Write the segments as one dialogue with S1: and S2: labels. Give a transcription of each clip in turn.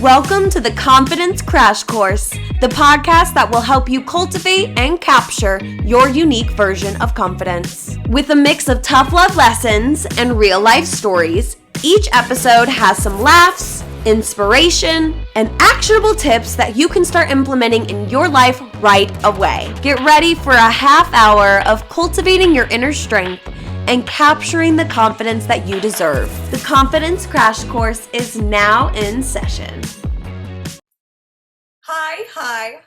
S1: Welcome to the Confidence Crash Course, the podcast that will help you cultivate and capture your unique version of confidence. With a mix of tough love lessons and real life stories, each episode has some laughs, inspiration, and actionable tips that you can start implementing in your life right away. Get ready for a half hour of cultivating your inner strength and capturing the confidence that you deserve. The Confidence Crash Course is now in session. Hi.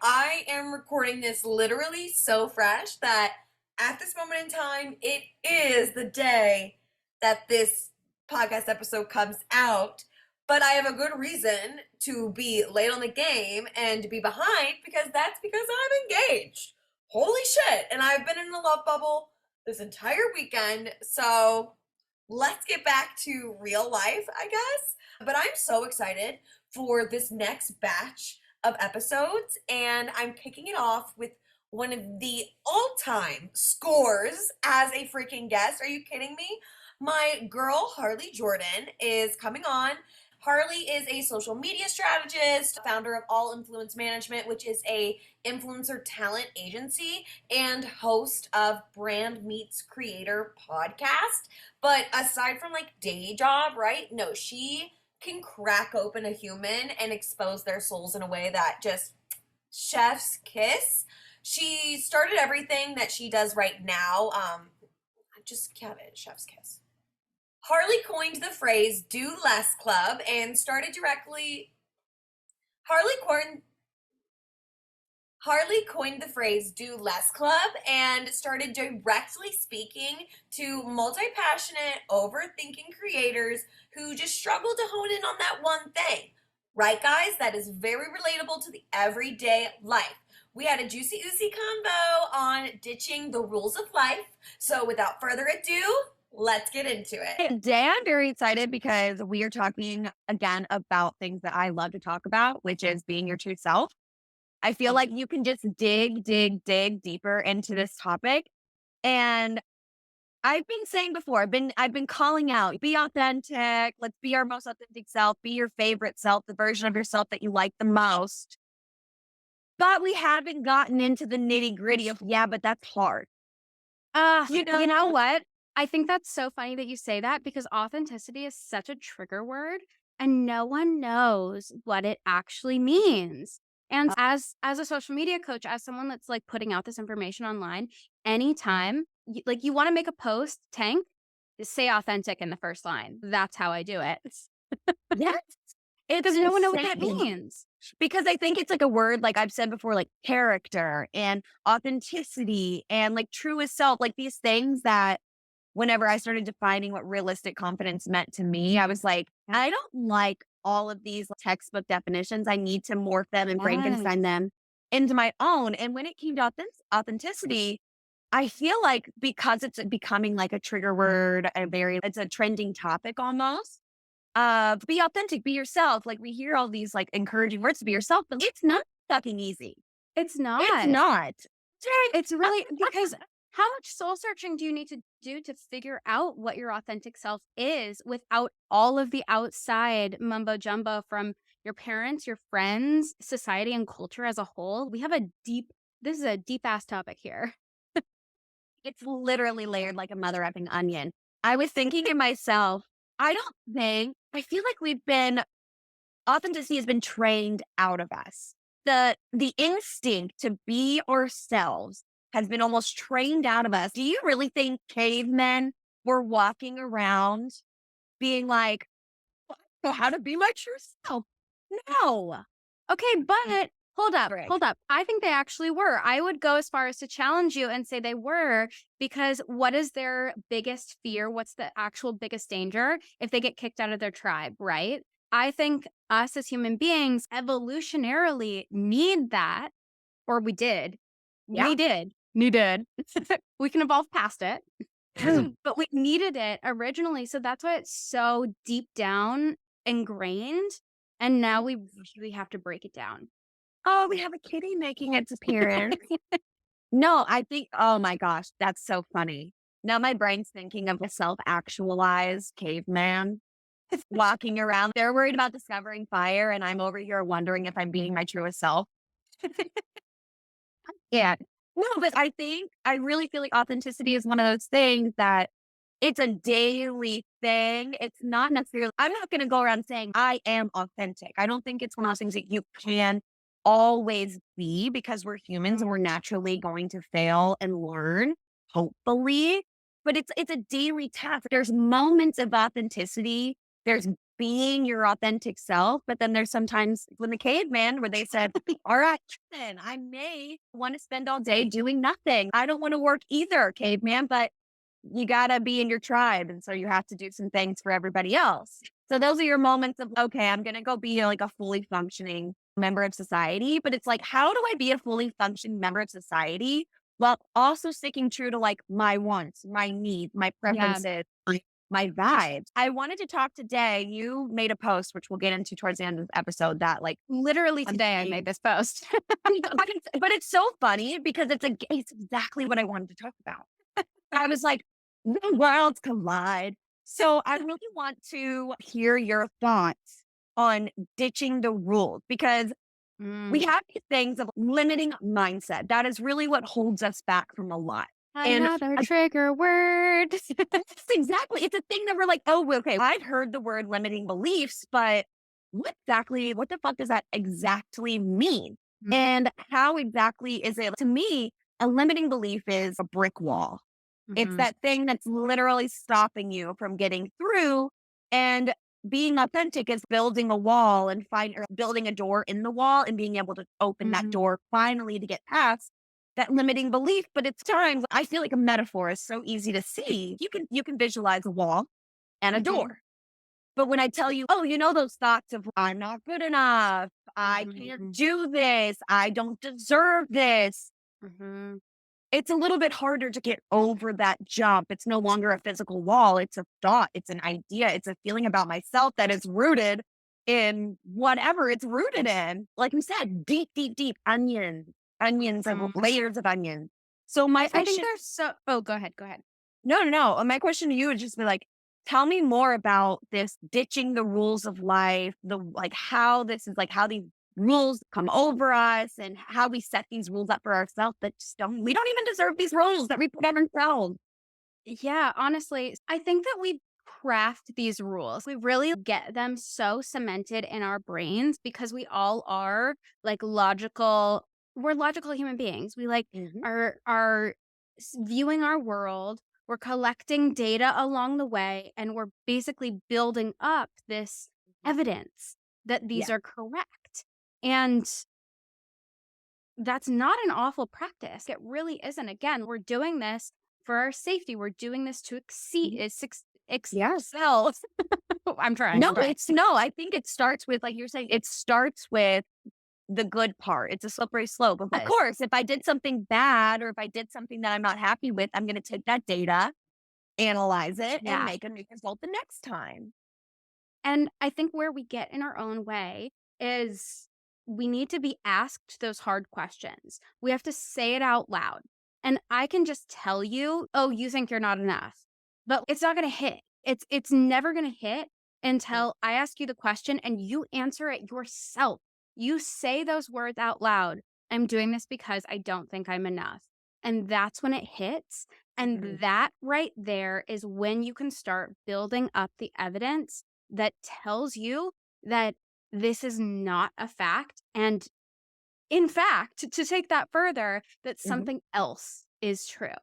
S1: I am recording this literally so fresh that at this moment in time, it is the day that this podcast episode comes out. But I have a good reason to be late on the game and to be behind because I'm engaged. Holy shit. And I've been in a love bubble this entire weekend. So let's get back to real life, I guess. But I'm so excited for this next batch of episodes. And I'm kicking it off with one of the all-time scores as a freaking guest. Are you kidding me? My girl, Harley Jordan, is coming on. Harley is a social media strategist, founder of All Influence Management, which is a influencer talent agency, and host of Brand Meets Creator podcast. But aside from like day job, right? No, she can crack open a human and expose their souls in a way that just chef's kiss. She started everything that she does right now. Just get it, chef's kiss. Harley coined the phrase "Do Less Club" and started directly. Harley coined the phrase "Do Less Club" and started directly speaking to multi-passionate, overthinking creators who just struggle to hone in on that one thing. Right, guys? That is very relatable to the everyday life. We had a juicy convo on ditching the rules of life. So without further ado, let's get into it.
S2: Today, I'm very excited because we are talking again about things that I love to talk about, which is being your true self. I feel like you can just dig deeper into this topic. And I've been saying before, I've been calling out, be authentic. Let's be our most authentic self. Be your favorite self, the version of yourself that you like the most. But we haven't gotten into the nitty gritty of, but that's hard.
S3: You know what? I think that's so funny that you say that because authenticity is such a trigger word and no one knows what it actually means. And as a social media coach, as someone that's like putting out this information online, anytime you want to make a post, Tank, just say authentic in the first line. That's how I do it.
S2: Yes.
S3: Because no one knows what that means.
S2: Because I think it's like a word, like I've said before, like character and authenticity and like truest self, like these things that whenever I started defining what realistic confidence meant to me, I was like, I don't like all of these textbook definitions. I need to morph them and Frankenstein them into my own. And when it came to authenticity, I feel like because it's becoming like a trigger word, it's a trending topic almost. Be authentic, be yourself. Like we hear all these like encouraging words to be yourself, but it's not fucking easy.
S3: It's not.
S2: It's not.
S3: It's really because how much soul searching do you need to do to figure out what your authentic self is without all of the outside mumbo jumbo from your parents, your friends, society, and culture as a whole? This is a deep ass topic here.
S2: It's literally layered like a mother effing onion. I was thinking to myself, I feel like authenticity has been trained out of us. The instinct to be ourselves has been almost trained out of us. Do you really think cavemen were walking around being like, I don't know how to be my true self? No.
S3: Okay, but hold up. I think they actually were. I would go as far as to challenge you and say they were, because what is their biggest fear? What's the actual biggest danger if they get kicked out of their tribe, right? I think us as human beings evolutionarily need that, or we did.
S2: Yeah.
S3: We did. We can evolve past it. But we needed it originally. So that's why it's so deep down ingrained. And now we have to break it down.
S2: Oh, we have a kitty making its appearance. No, I think, oh my gosh, that's so funny. Now my brain's thinking of a self-actualized caveman walking around. They're worried about discovering fire, and I'm over here wondering if I'm being my truest self. Yeah. No, but I really feel like authenticity is one of those things that it's a daily thing. It's not necessarily, I'm not going to go around saying I am authentic. I don't think it's one of those things that you can always be because we're humans and we're naturally going to fail and learn, hopefully. But it's a daily task. There's moments of authenticity. There's being your authentic self. But then there's sometimes when the caveman where they said, all right, then I may want to spend all day doing nothing. I don't want to work either, caveman, but you got to be in your tribe. And so you have to do some things for everybody else. So those are your moments of, okay, I'm going to go be like a fully functioning member of society. But it's like, how do I be a fully functioning member of society while also sticking true to like my wants, my needs, my preferences, my vibes? I wanted to talk today. You made a post, which we'll get into towards the end of the episode, that like
S3: Literally today I made this post.
S2: but it's so funny because it's exactly what I wanted to talk about. I was like, the worlds collide. So I really want to hear your thoughts on ditching the rules because we have these things of limiting mindset. That is really what holds us back from a lot. And
S3: Another trigger word.
S2: that's exactly, it's a thing that we're like, oh, okay, I've heard the word limiting beliefs, but what the fuck does that exactly mean?
S3: Mhm.
S2: And how exactly is it? To me, a limiting belief is a brick wall. It's
S3: Mhm.
S2: that thing that's literally stopping you from getting through. And being authentic is building a wall and or building a door in the wall and being able to open that
S3: Mhm.
S2: door finally to get past that limiting belief. But it's times I feel like a metaphor is so easy to see. You can visualize a wall and a
S3: Mhm.
S2: door. But when I tell you, oh, those thoughts of I'm not good enough, I can't
S3: Mhm.
S2: do this, I don't deserve this,
S3: Mhm.
S2: it's a little bit harder to get over that jump. It's no longer a physical wall. It's a thought. It's an idea. It's a feeling about myself that is rooted in whatever it's rooted in. Like we said, deep, deep, deep onions of
S3: Mhm.
S2: layers of onions. So my
S3: I think
S2: question,
S3: there's oh, go ahead. Go ahead.
S2: no, no, no. My question to you would just be like, tell me more about this ditching the rules of life, the like how this is like how these rules come over us and how we set these rules up for ourselves that just we don't even deserve these rules that we put on ourselves.
S3: Yeah, honestly, I think that we craft these rules. We really get them so cemented in our brains because we all are like logical. We're logical human beings. We like
S2: Mhm.
S3: are viewing our world. We're collecting data along the way, and we're basically building up this evidence that these
S2: Yeah.
S3: are correct. And that's not an awful practice. It really isn't. Again, we're doing this for our safety. We're doing this to exceed
S2: Mhm. Yes.
S3: excel. I'm trying.
S2: No,
S3: I'm trying.
S2: I think it starts with, like you're saying, it starts with the good part. It's a slippery slope. Of
S3: Yes.
S2: course, if I did something bad or if I did something that I'm not happy with, I'm going to take that data, analyze it, and
S3: Yeah.
S2: make a new result the next time.
S3: And I think where we get in our own way is we need to be asked those hard questions. We have to say it out loud. And I can just tell you, "Oh, you think you're not enough." But it's not going to hit. It's never going to hit until I ask you the question and you answer it yourself. You say those words out loud. "I'm doing this because I don't think I'm enough." And that's when it hits.
S2: Mhm.
S3: And that right there is when you can start building up the evidence that tells you that this is not a fact. And in fact, to take that further, that
S2: Mhm.
S3: something else is true.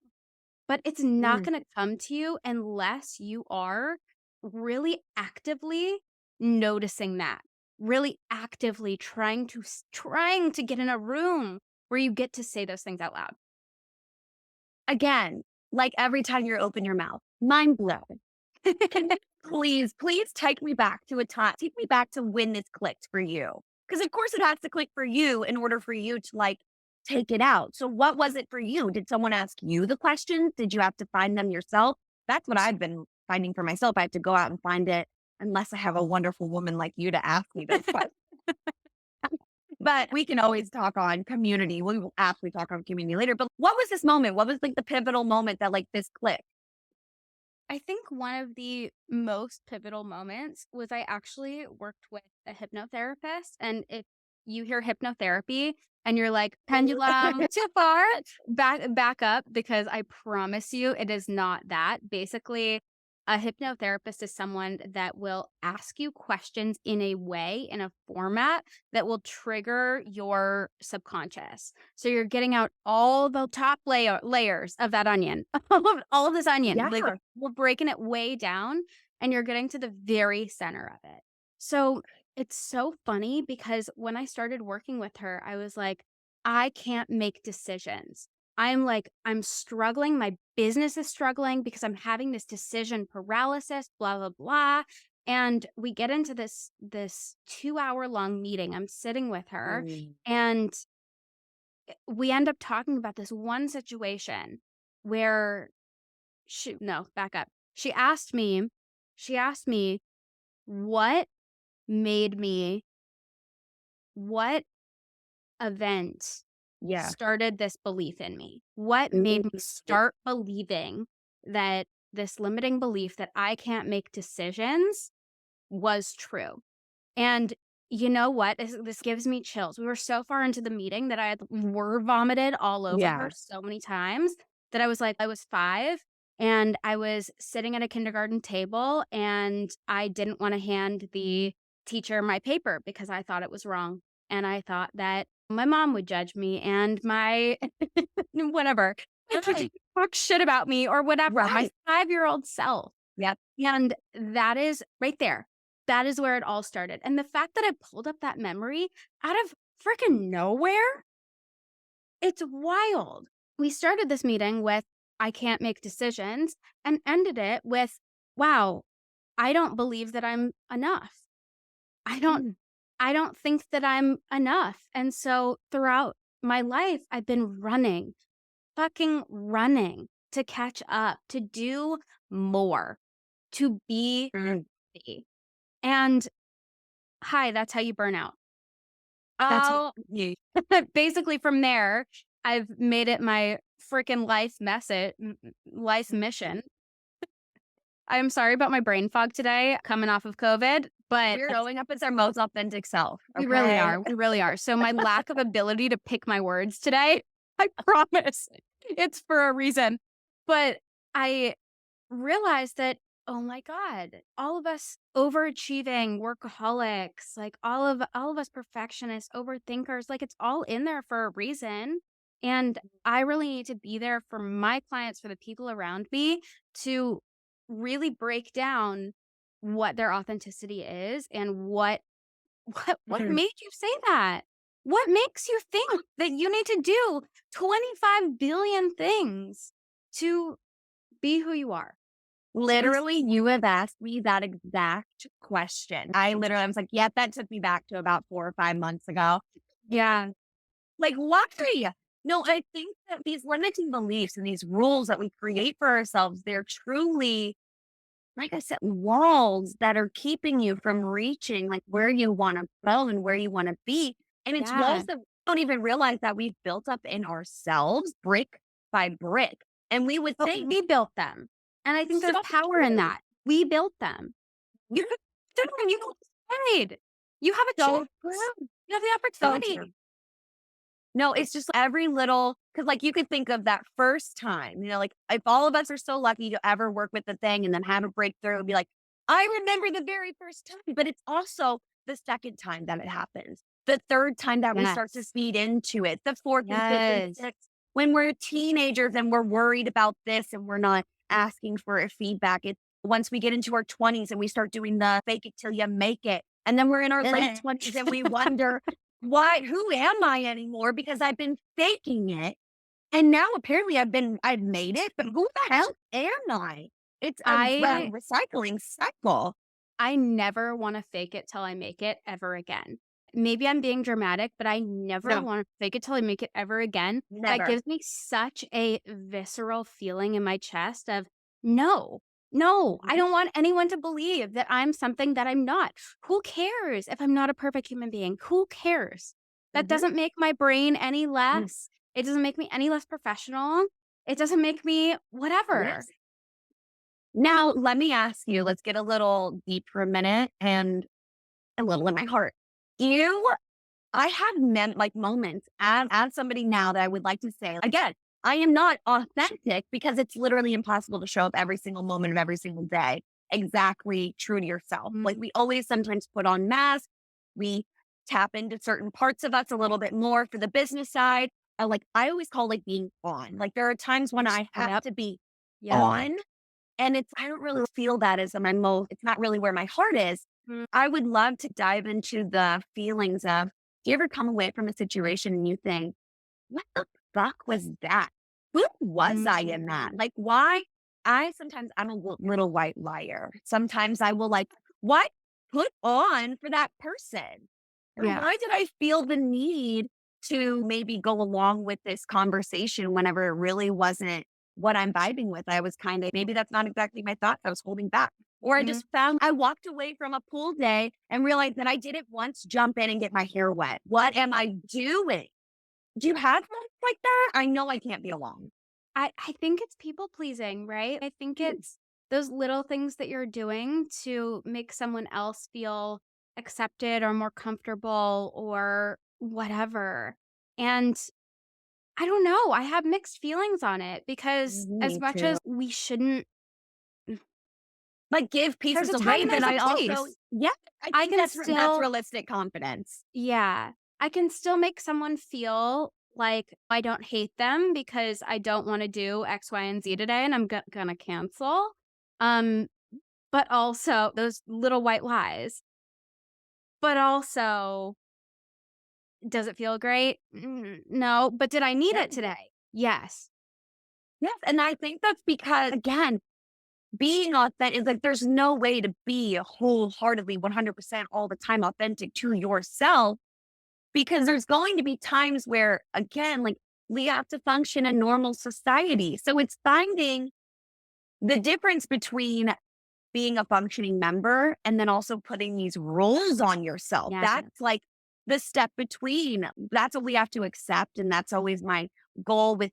S3: But it's not
S2: Mhm.
S3: going to come to you unless you are really actively noticing that, really actively trying to get in a room where you get to say those things out loud.
S2: Again, like every time you open your mouth, mind blown. Please take me back to a time. Take me back to when this clicked for you. Because of course it has to click for you in order for you to like take it out. So what was it for you? Did someone ask you the questions? Did you have to find them yourself? That's what I've been finding for myself. I have to go out and find it unless I have a wonderful woman like you to ask me those questions. But we can always talk on community. We will absolutely talk on community later. But what was this moment? What was like the pivotal moment that like this clicked?
S3: I think one of the most pivotal moments was I actually worked with a hypnotherapist. And if you hear hypnotherapy and you're like, pendulum too far, back up, because I promise you it is not that. Basically, a hypnotherapist is someone that will ask you questions in a way, in a format that will trigger your subconscious. So you're getting out all the top layers of that onion, all of this onion. Like,
S2: Yeah.
S3: we're breaking it way down, and you're getting to the very center of it. So it's so funny because when I started working with her, I was like, I can't make decisions. I'm struggling. My business is struggling because I'm having this decision paralysis, blah, blah, blah. And we get into this 2-hour long meeting. I'm sitting with her,
S2: Mm.
S3: and we end up talking about this one situation where no, back up. She asked me what made me, what event
S2: Yeah.
S3: started this belief in me? What made me start believing that this limiting belief that I can't make decisions was true? And you know what? This gives me chills. We were so far into the meeting that I had word vomited all over
S2: Yeah.
S3: her so many times that I was like, I was 5 and I was sitting at a kindergarten table and I didn't want to hand the teacher my paper because I thought it was wrong. And I thought that my mom would judge me and my whatever. My teacher
S2: Right.
S3: would talk shit about me or whatever. My
S2: Right.
S3: 5-year-old self.
S2: Yep.
S3: And that is right there. That is where it all started. And the fact that I pulled up that memory out of freaking nowhere, it's wild. We started this meeting with, I can't make decisions, and ended it with, wow, I don't believe that I'm enough. I don't
S2: Mm.
S3: I don't think that I'm enough. And so throughout my life, I've been running, fucking running to catch up, to do more, to be
S2: Mm.
S3: me. And hi, that's how you burn out.
S2: That's
S3: Oh,
S2: you.
S3: basically from there, I've made it my freaking life mission. I'm sorry about my brain fog today coming off of COVID, but
S2: We're showing up as our most authentic self.
S3: we really
S2: Okay.
S3: are. We really are. So my lack of ability to pick my words today, I promise it's for a reason. But I realized that, oh my God, all of us overachieving workaholics, like all of us perfectionists, overthinkers, like it's all in there for a reason. And I really need to be there for my clients, for the people around me, to really break down what their authenticity is and what
S2: Mhm.
S3: made you say that? What makes you think that you need to do 25 billion things to be who you are?
S2: Literally, you have asked me that exact question. I was like, yep, that took me back to about 4 or 5 months ago.
S3: Yeah.
S2: Like, why? No, I think that these limiting beliefs and these rules that we create for ourselves, they're truly, like I said, walls that are keeping you from reaching like where you want to go and where you want to be. And it's walls
S3: Yeah.
S2: that we don't even realize that we've built up in ourselves brick by brick. And we would
S3: But
S2: think,
S3: we built them. And I think
S2: so
S3: there's power in
S2: true.
S3: that. We built them.
S2: You
S3: You decide. You have a
S2: so
S3: choice.
S2: true.
S3: You have the
S2: So true.
S3: opportunity.
S2: No, it's just every little, because like you could think of that first time, like if all of us are so lucky to ever work with the thing and then have a breakthrough and be like, I remember the very first time, but it's also the second time that it happens, the third time that we start to
S3: Yes.
S2: feed into it, the fourth and fifth and
S3: Yes.
S2: sixth, when we're teenagers and we're worried about this and we're not asking for a feedback. It's once we get into our 20s and we start doing the fake it till you make it. And then we're in our late 20s and we wonder, who am I anymore? Because I've been faking it. And now apparently I've made it, but who the hell am I? It's a
S3: I
S2: recycling cycle.
S3: I never want to fake it till I make it ever again. Maybe I'm being dramatic, but I never
S2: No,
S3: want to fake it till I make it ever again. That
S2: never.
S3: gives me such a visceral feeling in my chest of no, no, I
S2: Mhm,
S3: don't want anyone to believe that I'm something that I'm not. Who cares if I'm not a perfect human being? Who cares? That
S2: mhm,
S3: doesn't make my brain any
S2: mm,
S3: less. It doesn't make me any less professional. It doesn't make me whatever.
S2: yes. Now, let me ask you, let's get a little deep for a minute and a little in my heart. You I have like moments as somebody now that I would like to say, again, I am not authentic because it's literally impossible to show up every single moment of every single day exactly true to yourself. Like we always sometimes put on masks. We tap into certain parts of us a little bit more for the business side. I always call like being on. Like there are times when I have to be
S3: Yep.
S2: on and I don't really feel that as my it's not really where my heart is.
S3: Mm.
S2: I would love to dive into the feelings of, do you ever come away from a situation and you think, what the fuck was that? Who was I in that? Like, why? I'm a little white liar. Sometimes I will what put on for that person? Or
S3: Yeah.
S2: why did I feel the need to maybe go along with this conversation whenever it really wasn't what I'm vibing with? I was kind of, maybe that's not exactly my thoughts. I was holding back. Or I just found I walked away from a pool day and realized that I didn't once jump in and get my hair wet. What am I doing? Do you have moments like that? I know I can't be alone.
S3: I think it's people pleasing, right? I think it's those little things that you're doing to make someone else feel accepted or more comfortable or whatever. And I don't know, I have mixed feelings on it because as
S2: Me
S3: much
S2: too.
S3: as we shouldn't,
S2: Like give
S3: there's
S2: pieces
S3: a time
S2: away,
S3: and
S2: but
S3: there's a
S2: I also,
S3: place.
S2: yeah, I
S3: I
S2: think
S3: can
S2: that's
S3: still
S2: realistic confidence.
S3: Yeah. I can still make someone feel like I don't hate them because I don't wanna do X, Y, and Z today, and I'm gonna cancel. Um, but also those little white lies. But also, does it feel great? No. But did I need
S2: Yeah.
S3: it today? Yes.
S2: Yes. And I think that's because, again, being authentic is like there's no way to be wholeheartedly 100% all the time authentic to yourself because there's going to be times where, again, like we have to function in normal society. So it's finding the difference between being a functioning member and then also putting these rules on yourself.
S3: Yes.
S2: That's like the step between. That's what we have to accept. And that's always my goal with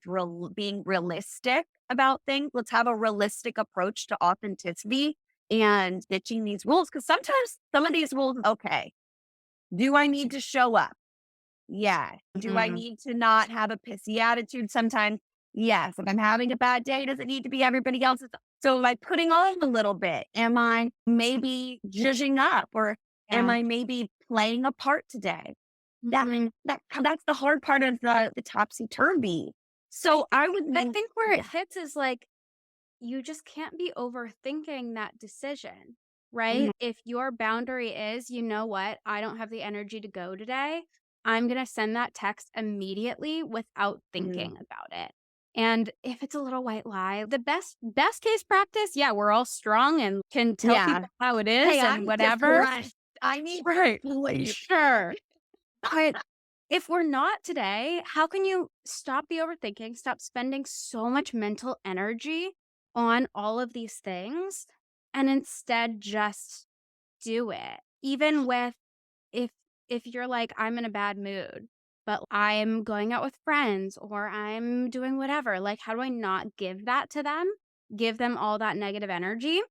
S2: being realistic about things. Let's have a realistic approach to authenticity and ditching these rules. Because sometimes some of these rules, okay, do I need to show up? Yeah. Do I need to not have a pissy attitude sometimes? Yes. If I'm having a bad day, does it need to be everybody else's? So am I putting on a little bit? Am I maybe zhuzhing up or am
S3: Yeah.
S2: I maybe playing a part today?
S3: Mhm.
S2: That's the hard part of the topsy turvy. So I would
S3: I
S2: think,
S3: think where it
S2: yeah.
S3: hits is like you just can't be overthinking that decision,
S2: Mhm.
S3: right? If your boundary is, you know what, I don't have the energy to go today, I'm going to send that text immediately without
S2: Mhm.
S3: thinking about it. And if it's a little white lie, the best case practice, yeah, we're all strong and can tell
S2: Yeah.
S3: people how it is
S2: Hey,
S3: and
S2: I'm
S3: whatever.
S2: depressed. I need
S3: Right.
S2: sleep.
S3: Sure. But if we're not today, how can you stop the overthinking, stop spending so much mental energy on all of these things and instead just do it? Even with if if you're like I'm in a bad mood, but I'm going out with friends or I'm doing whatever, like how do I not give that to them? Give them all that negative energy?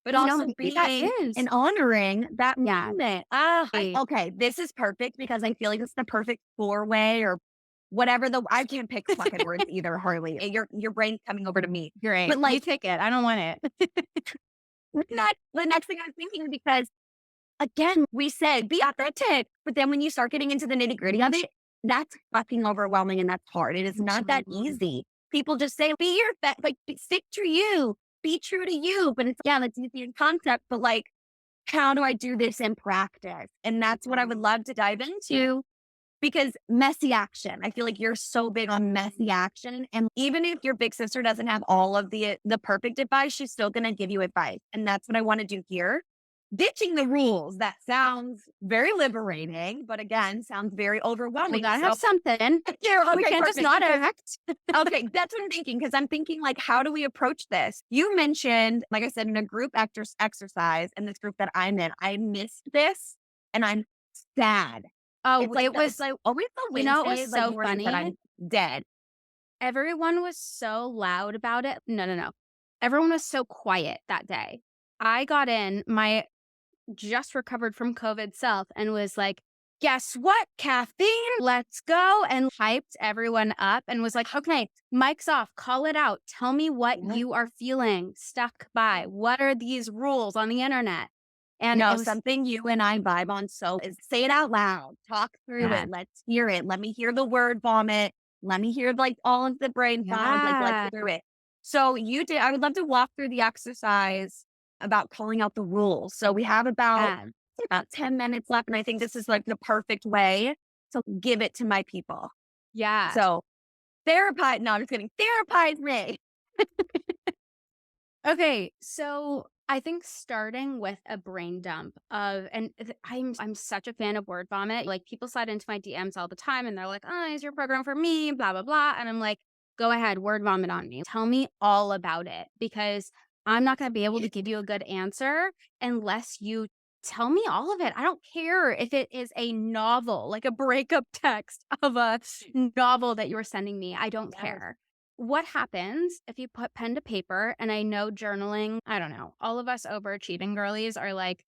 S2: But
S3: You know,
S2: also
S3: maybe that
S2: being
S3: is.
S2: and honoring that
S3: Yeah.
S2: moment.
S3: Right.
S2: Okay, this is perfect because I feel like it's the perfect four-way or whatever I can't pick fucking words either, Harley. Your brain's coming over to me.
S3: Great.
S2: But
S3: You
S2: like
S3: take it. I don't want it.
S2: not the next thing I'm thinking because again, we said be authentic, but then when you start getting into the nitty-gritty of it, that's fucking overwhelming and that's hard. It is not that easy. People just say, be your best, stick to you, be true to you. But it's, yeah, that's easy in concept, but like, how do I do this in practice? And that's what I would love to dive into because messy action. I feel like you're so big on messy action. And even if your big sister doesn't have all of the perfect advice, she's still going to give you advice. And that's what I want to do here. Ditching the rules. That sounds very liberating, but again, sounds very
S3: We
S2: overwhelming.
S3: gotta
S2: So
S3: have something.
S2: yeah,
S3: We
S2: okay,
S3: can't just
S2: perfect.
S3: not act.
S2: Okay, that's what I'm thinking because I'm thinking like, how do we approach this? You mentioned, like I said, in a group exercise in this group that I'm in, I missed this and I'm sad.
S3: Oh,
S2: It's like
S3: it
S2: it's
S3: was
S2: like always the
S3: you know, it was
S2: Wednesdays, like
S3: so
S2: mornings that
S3: funny.
S2: I'm dead.
S3: Everyone was so loud about it. No, no, no. everyone was so quiet that day. I got in my just recovered from COVID self and was like, guess what, caffeine? Let's go. And hyped everyone up and was like, okay, mic's off, call it out. Tell me what you are feeling stuck by. What are these rules on the internet? And
S2: No,
S3: it was,
S2: something you and I vibe on so is say it out loud, talk through
S3: yeah,
S2: it. Let's hear it. Let me hear the word vomit. Let me hear like all of the brain fog. Like let's
S3: yeah,
S2: get through it. So you did, I would love to walk through the exercise about calling out the rules. So we have
S3: yeah,
S2: about 10 minutes left. And I think this is like the perfect way to give it to my people.
S3: yeah.
S2: So therapize, no, I'm just kidding. Therapize me.
S3: Okay, so I think starting with a brain dump of, and I'm such a fan of word vomit. Like people slide into my DMs all the time, and they're like, "Oh, is your program for me?" Blah blah blah, and I'm like, "Go ahead, word vomit on me. Tell me all about it, because I'm not going to be able to give you a good answer unless you tell me all of it. I don't care if it is a novel, like a breakup text of a novel that you're sending me. I don't care." What happens if you put pen to paper? And I know journaling, I don't know, all of us overachieving girlies are like,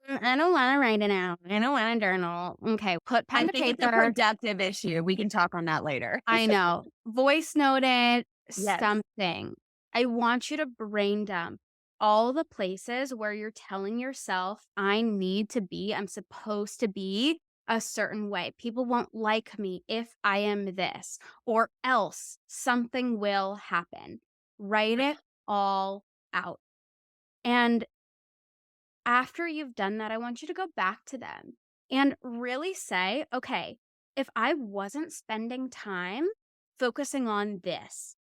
S3: I don't want to write it out. I don't want to journal. Okay, put
S2: I
S3: pen to
S2: think it's a
S3: paper.
S2: productive issue. We can talk on that later.
S3: I know. Voice note it,
S2: Yes.
S3: something. I want you to brain dump all the places where you're telling yourself, I need to be, I'm supposed to be a certain way. People won't like me if I am this, or else something will happen. Write it all out. And after you've done that, I want you to go back to them and really say, okay, if I wasn't spending time focusing on this,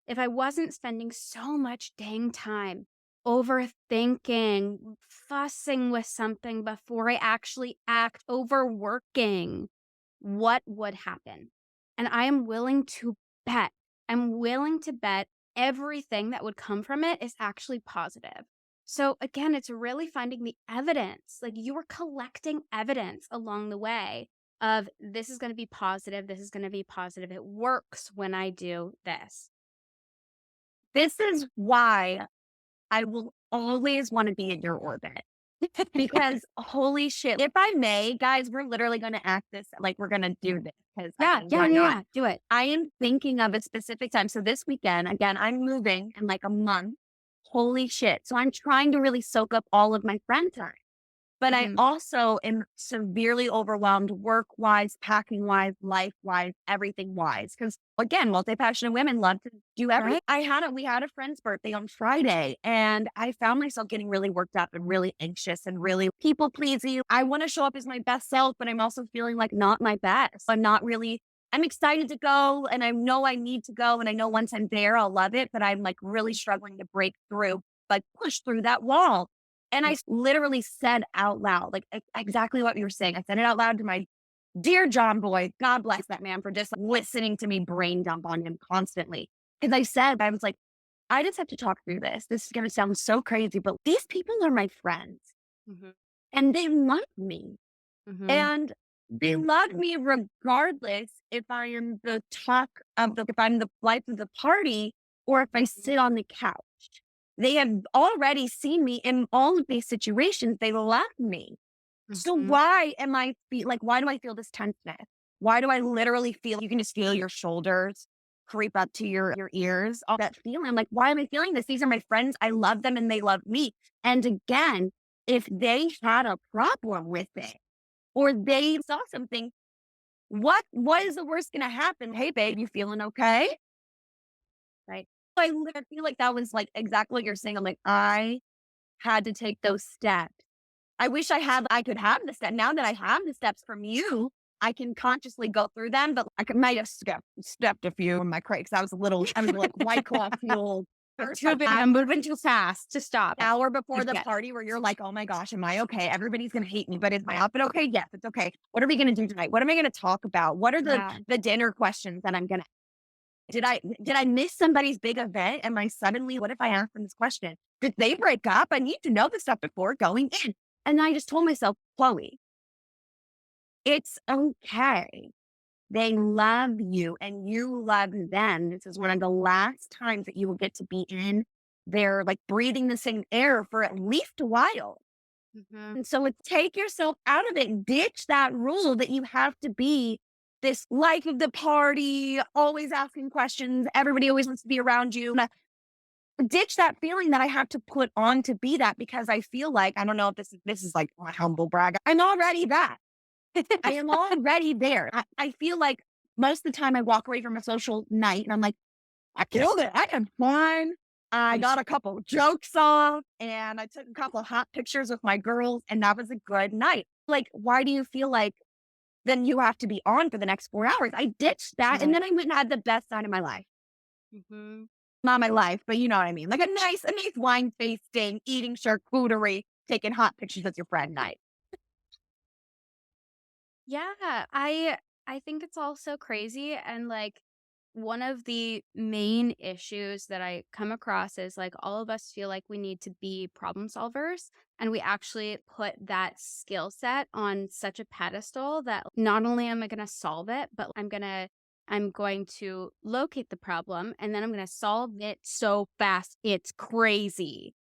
S3: if I wasn't spending so much dang time overthinking, fussing with something before I actually act, overworking, what would happen? And I am willing to bet, I'm willing to bet everything that would come from it is actually positive. So again, it's really finding the evidence. Like you are collecting evidence along the way of this is going to be positive. This is going to be positive. It works when I do this.
S2: This is why I will always want to be in your orbit because holy shit. If I may, guys, we're literally going to act this like we're going to do this because I mean, why not?
S3: Yeah. Do it.
S2: I am thinking of a specific time. So this weekend, again, I'm moving in like a month. Holy shit. So I'm trying to really soak up all of my friend time. But I
S3: Mhm.
S2: also am severely overwhelmed work wise, packing wise, life wise, everything wise. Because again, multi passionate women love to do everything.
S3: Right.
S2: We had a friend's birthday on Friday, and I found myself getting really worked up and really anxious and really people pleasing. I want to show up as my best self, but I'm also feeling like not my best. I'm not really. I'm excited to go, and I know I need to go, and I know once I'm there, I'll love it. But I'm like really struggling to break through, like push through that wall. And I literally said out loud, like exactly what you were saying. I said it out loud to my dear John Boy. God bless that man for just listening to me brain dump on him constantly. Because I said, I was like, I just have to talk through this. This is going to sound so crazy, but these people are my friends
S3: Mhm.
S2: and they love me.
S3: Mhm.
S2: And they love me regardless if I am the talk of if I'm the life of the party or if I sit on the couch. They have already seen me in all of these situations. They love me. So
S3: Mhm.
S2: why am I like, why do I feel this tenseness? Why do I literally feel, you can just feel your shoulders creep up to your ears, all that feeling. I'm like, why am I feeling this? These are my friends. I love them and they love me. And again, if they had a problem with it or they saw something, what is the worst going to happen? Hey, babe, you feeling okay?
S3: Right.
S2: I literally feel like that was like exactly what you're saying. I'm like, I had to take those steps. I could have the step. Now that I have the steps from you, I can consciously go through them, but might have stepped a few in my cracks. I was like white claw fueled.
S3: I'm moving too fast to stop.
S2: Hour before the
S3: Yes.
S2: party where you're like, oh my gosh, am I okay? Everybody's going to hate me, but is my outfit okay? Yes, it's okay. What are we going to do tonight? What am I going to talk about? What are
S3: Yeah.
S2: the dinner questions that I'm going to did I miss somebody's big event? Am I suddenly, what if I ask them this question? Did they break up? I need to know this stuff before going in. And I just told myself, Chloe, it's okay. They love you and you love them. This is one of the last times that you will get to be in they're like breathing the same air for at least a while.
S3: Mhm.
S2: And so it's take yourself out of it. Ditch that rule that you have to be this life of the party, always asking questions. Everybody always wants to be around you. Ditch that feeling that I have to put on to be that, because I feel like, I don't know if this is like my humble brag. I'm already that. I am already there. I feel like most of the time I walk away from a social night and I'm like, I killed it. I am fine. I got a couple jokes off and I took a couple hot pictures with my girls, and that was a good night. Like, why do you feel like then you have to be on for the next 4 hours? I ditched that and then I went and had the best night of my life.
S3: Mhm.
S2: Not my life, but you know what I mean. Like a nice wine tasting, eating charcuterie, taking hot pictures with your friend night.
S3: Yeah, I think it's all so crazy, and like one of the main issues that I come across is like all of us feel like we need to be problem solvers, and we actually put that skill set on such a pedestal that not only am I going to solve it, but I'm going to locate the problem, and then I'm going to solve it so fast it's crazy.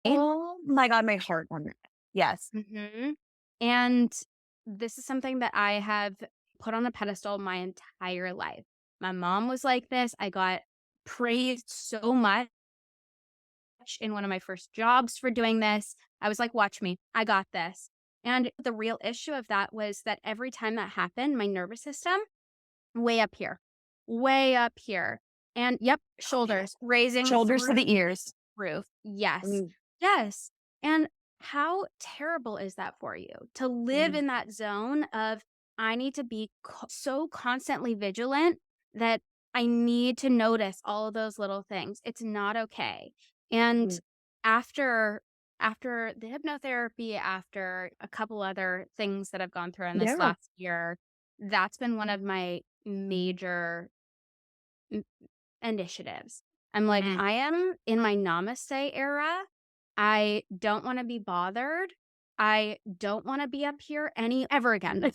S2: Oh my God, my heart on that. Yes.
S3: Mhm. And this is something that I have put on a pedestal my entire life. My mom was like this. I got praised so much in one of my first jobs for doing this. I was like, watch me, I got this. And the real issue of that was that every time that happened, my nervous system, way up here, way up here. And yep, shoulders raising
S2: Shoulders to
S3: through
S2: the ears.
S3: roof. Yes.
S2: Mm,
S3: Yes. And how terrible is that for you to live
S2: mm,
S3: in that zone of, I need to be so constantly vigilant that I need to notice all of those little things. It's not okay. And
S2: mm.
S3: after after the hypnotherapy, after a couple other things that I've gone through in this
S2: Yeah.
S3: last year, that's been one of my major initiatives. I'm like,
S2: Mm.
S3: I am in my namaste era. I don't want to be bothered. I don't want to be up here any ever again.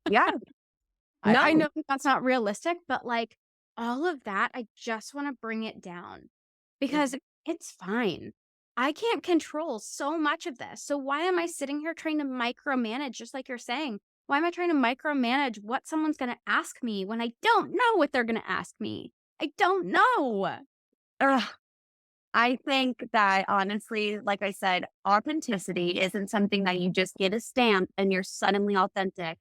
S2: Yeah.
S3: I
S2: No.
S3: know that's not realistic, but like all of that, I just want to bring it down because
S2: Mhm.
S3: it's fine. I can't control so much of this. So why am I sitting here trying to micromanage, just like you're saying? Why am I trying to micromanage what someone's going to ask me when I don't know what they're going to ask me? I don't know.
S2: Ugh. I think that honestly, like I said, authenticity isn't something that you just get a stamp and you're suddenly authentic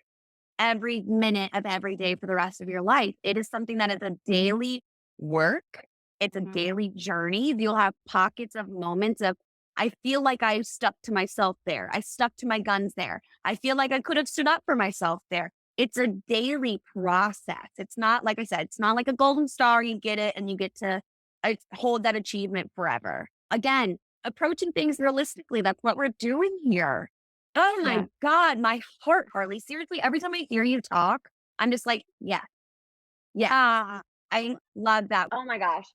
S2: every minute of every day for the rest of your life. It is something that is a daily work. It's a
S3: Mhm.
S2: daily journey. You'll have pockets of moments of, I feel like I stuck to myself there. I stuck to my guns there. I feel like I could have stood up for myself there. It's a daily process. It's not, like I said, it's not like a golden star. You get it and you get to hold that achievement forever. Again, approaching things realistically. That's what we're doing here. Oh
S3: Yeah.
S2: my God, my heart, Harley. Seriously, every time I hear you talk, I'm just like, yeah, yeah. I love that. Oh my gosh.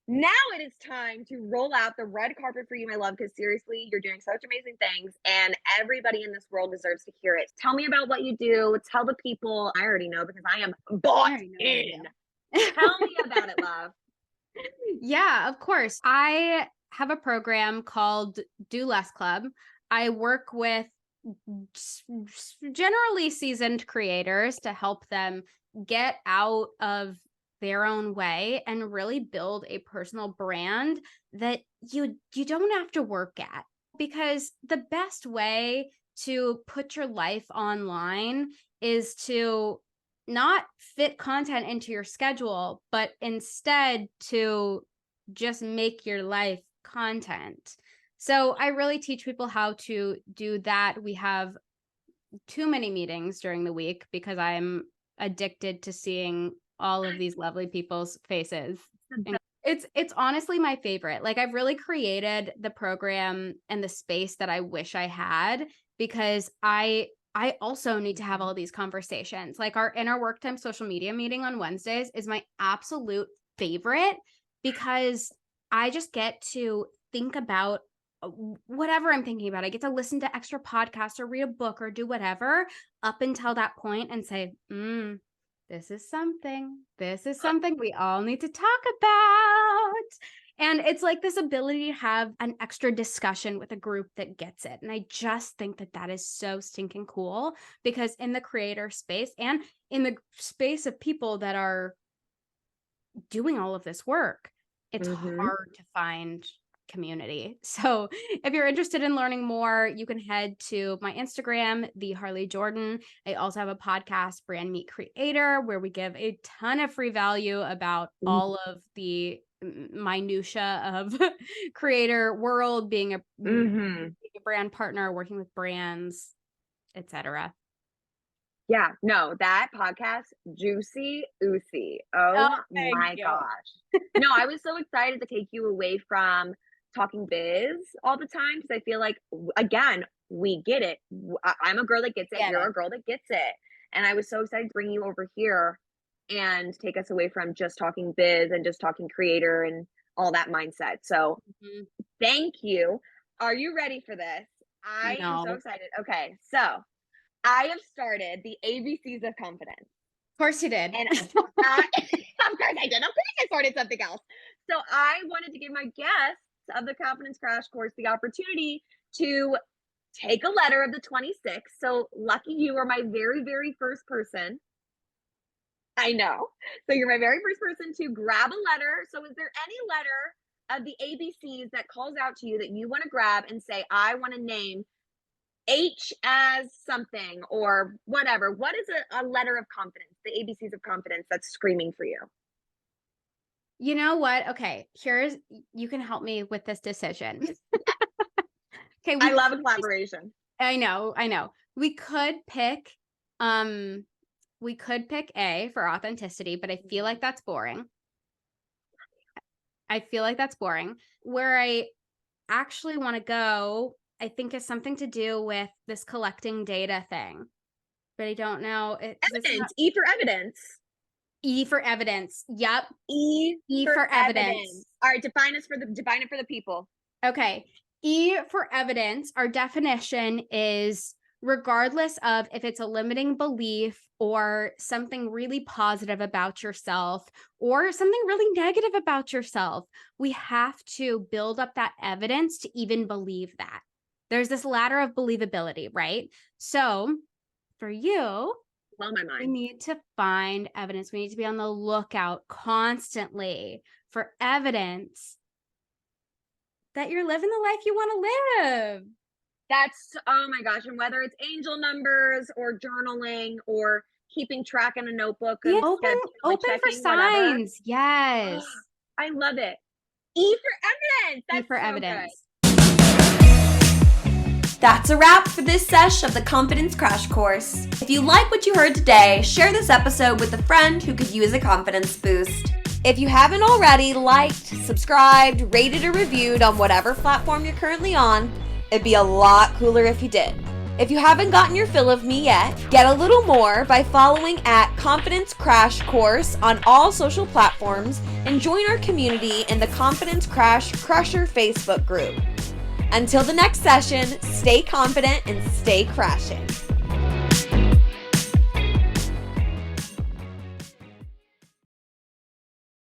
S2: Now it is time to roll out the red carpet for you, my love, because seriously, you're doing such amazing things and everybody in this world deserves to hear it. Tell me about what you do. Tell the people. I already know because I am
S3: I
S2: bought
S3: already know what
S2: in.
S3: I do.
S2: Tell me about it, love.
S3: Yeah, of course. I have a program called Do Less Club. I work with generally seasoned creators to help them get out of their own way and really build a personal brand that you don't have to work at, because the best way to put your life online is to not fit content into your schedule, but instead to just make your life content. So I really teach people how to do that. We have too many meetings during the week because I'm addicted to seeing all of these lovely people's faces. And it's honestly my favorite. Like, I've really created the program and the space that I wish I had, because I also need to have all these conversations. Like, our in our work time social media meeting on Wednesdays is my absolute favorite, because I just get to think about whatever I'm thinking about. I get to listen to extra podcasts or read a book or do whatever up until that point and say, this is something. This is something we all need to talk about. And it's like this ability to have an extra discussion with a group that gets it. And I just think that that is so stinking cool, because in the creator space and in the space of people that are doing all of this work, it's hard to find community. So if you're interested in learning more, you can head to my Instagram, the Harley Jordan. I also have a podcast, Brand Meet Creator, where we give a ton of free value about all of the minutia of creator world, being a brand partner, working with brands, etc.
S4: Yeah, no, that podcast, juicy oozy. Oh my gosh. No, I was so excited to take you away from talking biz all the time, because I feel like, again, we get it. I'm a girl that gets it. You're a girl that gets it. And I was so excited to bring you over here and take us away from just talking biz and just talking creator and all that mindset. So thank you. Are you ready for this? I am so excited. Okay, so I have started the ABCs of confidence.
S3: Of course you did.
S4: And of course I did. Of course I started something else. So I wanted to give my guests of the Confidence Crash Course the opportunity to take a letter of the 26. So lucky you are my very, very first person. I know. So you're my very first person to grab a letter. So is there any letter of the ABCs that calls out to you that you want to grab and say, I want to name H as something or whatever? What is a letter of confidence, the ABCs of confidence that's screaming for you?
S3: You know what? Okay, you can help me with this decision. Okay,
S4: I love a collaboration.
S3: I know. We could pick A for authenticity, but I feel like that's boring. Where I actually want to go, I think, is something to do with this collecting data thing, but I don't know.
S4: Evidence. E for evidence.
S3: E for evidence. Yep.
S4: E
S3: for evidence.
S4: All right, define it for the people.
S3: Okay. E for evidence, our definition is, regardless of if it's a limiting belief or something really positive about yourself or something really negative about yourself, we have to build up that evidence to even believe that. There's this ladder of believability, right? So for you,
S4: blow my mind.
S3: We need to find evidence. We need to be on the lookout constantly for evidence that you're living the life you want to live.
S4: That's, oh my gosh. And whether it's angel numbers or journaling or keeping track in a notebook.
S3: Yeah, open for signs. Whatever. Yes.
S4: I love it. E for evidence. That's
S3: E for evidence.
S4: Good.
S1: That's a wrap for this sesh of the Confidence Crash Course. If you like what you heard today, share this episode with a friend who could use a confidence boost. If you haven't already liked, subscribed, rated, or reviewed on whatever platform you're currently on, it'd be a lot cooler if you did. If you haven't gotten your fill of me yet, get a little more by following at Confidence Crash Course on all social platforms and join our community in the Confidence Crash Crusher Facebook group. Until the next session, stay confident and stay crashing.